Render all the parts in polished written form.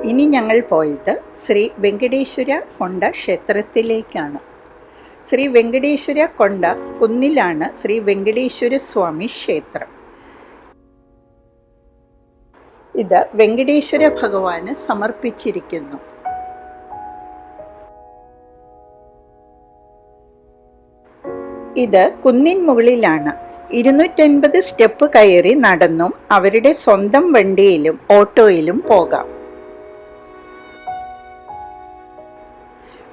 ഇനി ഞങ്ങൾ പോയത് ശ്രീ വെങ്കടേശ്വര കൊണ്ട ക്ഷേത്രത്തിലേക്കാണ്. ശ്രീ വെങ്കടേശ്വര കൊണ്ട കുന്നിലാണ് ശ്രീ വെങ്കടേശ്വര സ്വാമി ക്ഷേത്രം. ഇത് വെങ്കടേശ്വര ഭഗവാന് സമർപ്പിച്ചിരിക്കുന്നു. ഇത് കുന്നിൻ മുകളിലാണ്. 250 സ്റ്റെപ്പ് കയറി നടന്നും അവരുടെ സ്വന്തം വണ്ടിയിലും ഓട്ടോയിലും പോകാം.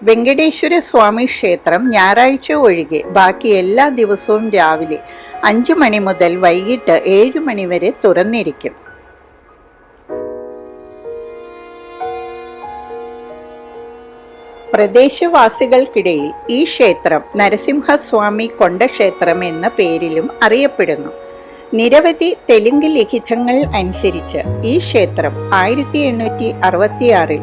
വെങ്കടേശ്വര സ്വാമി ക്ഷേത്രം ഞായറാഴ്ച ഒഴികെ ബാക്കി എല്ലാ ദിവസവും രാവിലെ 5 മണി മുതൽ വൈകിട്ട് 7 മണി വരെ തുറന്നിരിക്കും. പ്രദേശവാസികൾക്കിടയിൽ ഈ ക്ഷേത്രം നരസിംഹസ്വാമി കൊണ്ടക്ഷേത്രം എന്ന പേരിലും അറിയപ്പെടുന്നു. നിരവധി തെലുങ്ക് ലിഖിതങ്ങൾ അനുസരിച്ച് ഈ ക്ഷേത്രം 1866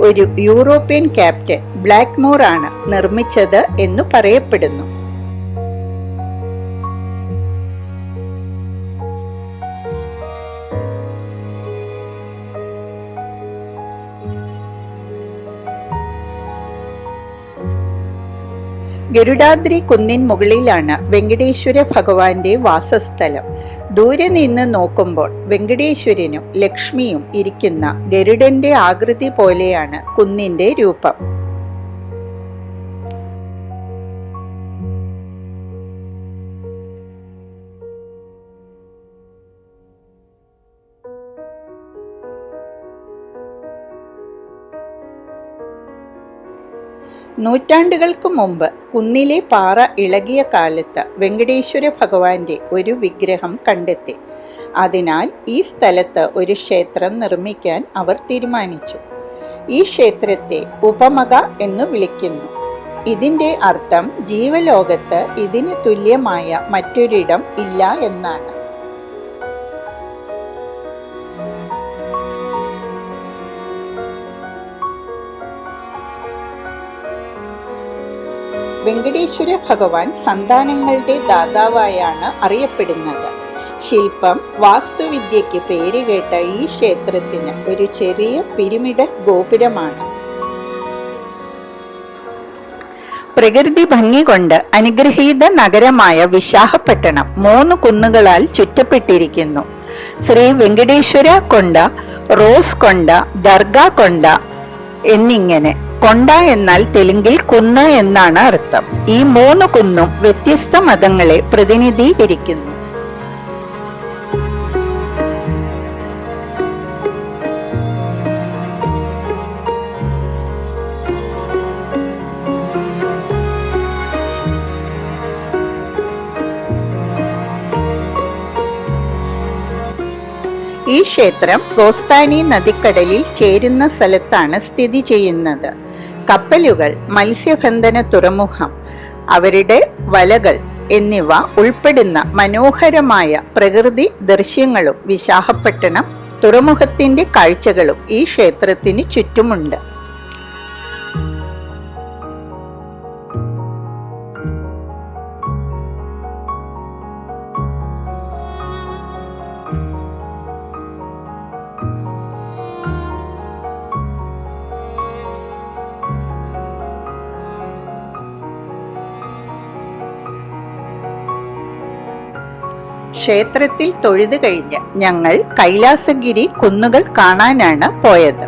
ഒരു യൂറോപ്യൻ ക്യാപ്റ്റൻ ബ്ലാക്ക്മോർ ആണ് നിർമ്മിച്ചത് എന്ന് പറയപ്പെടുന്നു. ഗരുഡാദ്രി കുന്നിൻ മുകളിലാണ് വെങ്കടേശ്വര ഭഗവാന്റെ വാസസ്ഥലം. ദൂരെ നിന്ന് നോക്കുമ്പോൾ വെങ്കടേശ്വരനും ലക്ഷ്മിയും ഇരിക്കുന്ന ഗരുഡന്റെ ആകൃതി പോലെയാണ് കുന്നിന്റെ രൂപം. നൂറ്റാണ്ടുകൾക്ക് മുമ്പ് കുന്നിലെ പാറ ഇളകിയ കാലത്ത് വെങ്കടേശ്വര ഭഗവാന്റെ ഒരു വിഗ്രഹം കണ്ടെത്തി. അതിനാൽ ഈ സ്ഥലത്ത് ഒരു ക്ഷേത്രം നിർമ്മിക്കാൻ അവർ തീരുമാനിച്ചു. ഈ ക്ഷേത്രത്തെ ഉപമക എന്ന് വിളിക്കുന്നു. ഇതിന്റെ അർത്ഥം ജീവലോകത്ത് ഇതിന് തുല്യമായ മറ്റൊരിടം ഇല്ല എന്നാണ്. വെങ്കടേശ്വര ഭഗവാൻ സന്താനങ്ങളുടെ ദാതാവായാണ് അറിയപ്പെടുന്നത്. ശില്പം, വാസ്തുവിദ്യയ്ക്ക് പേരുകേട്ട ഈ ക്ഷേത്രത്തിന് ഒരു ചെറിയ പിരമിഡൽ ഗോപുരമാണ്. പ്രകൃതി ഭംഗി കൊണ്ട് അനുഗ്രഹീത നഗരമായ വിശാഖപട്ടണം 3 കുന്നുകളാൽ ചുറ്റപ്പെട്ടിരിക്കുന്നു. ശ്രീ വെങ്കടേശ്വര കൊണ്ട, റോസ് കൊണ്ട, ദർഗ കൊണ്ട എന്നിങ്ങനെ. കൊണ്ട എന്നാൽ തെലുങ്കിൽ കുന്ന് എന്നാണ് അർത്ഥം. ഈ 3 കുന്നും വ്യത്യസ്ത മതങ്ങളെ പ്രതിനിധീകരിക്കുന്നു. ഈ ക്ഷേത്രം ഗോസ്ഥാനി നദിക്കടലിൽ ചേരുന്ന സ്ഥലത്താണ് സ്ഥിതി ചെയ്യുന്നത്. കപ്പലുകൾ, മത്സ്യബന്ധന തുറമുഖം, അവരുടെ വലകൾ എന്നിവ ഉൾപ്പെടുന്ന മനോഹരമായ പ്രകൃതി ദൃശ്യങ്ങളും വിശാഖപട്ടണം തുറമുഖത്തിന്റെ കാഴ്ചകളും ഈ ക്ഷേത്രത്തിന് ചുറ്റുമുണ്ട്. ക്ഷേത്രത്തിൽ തൊഴുതു കഴിഞ്ഞ് ഞങ്ങൾ കൈലാസഗിരി കുന്നുകൾ കാണാനാണ് പോയത്.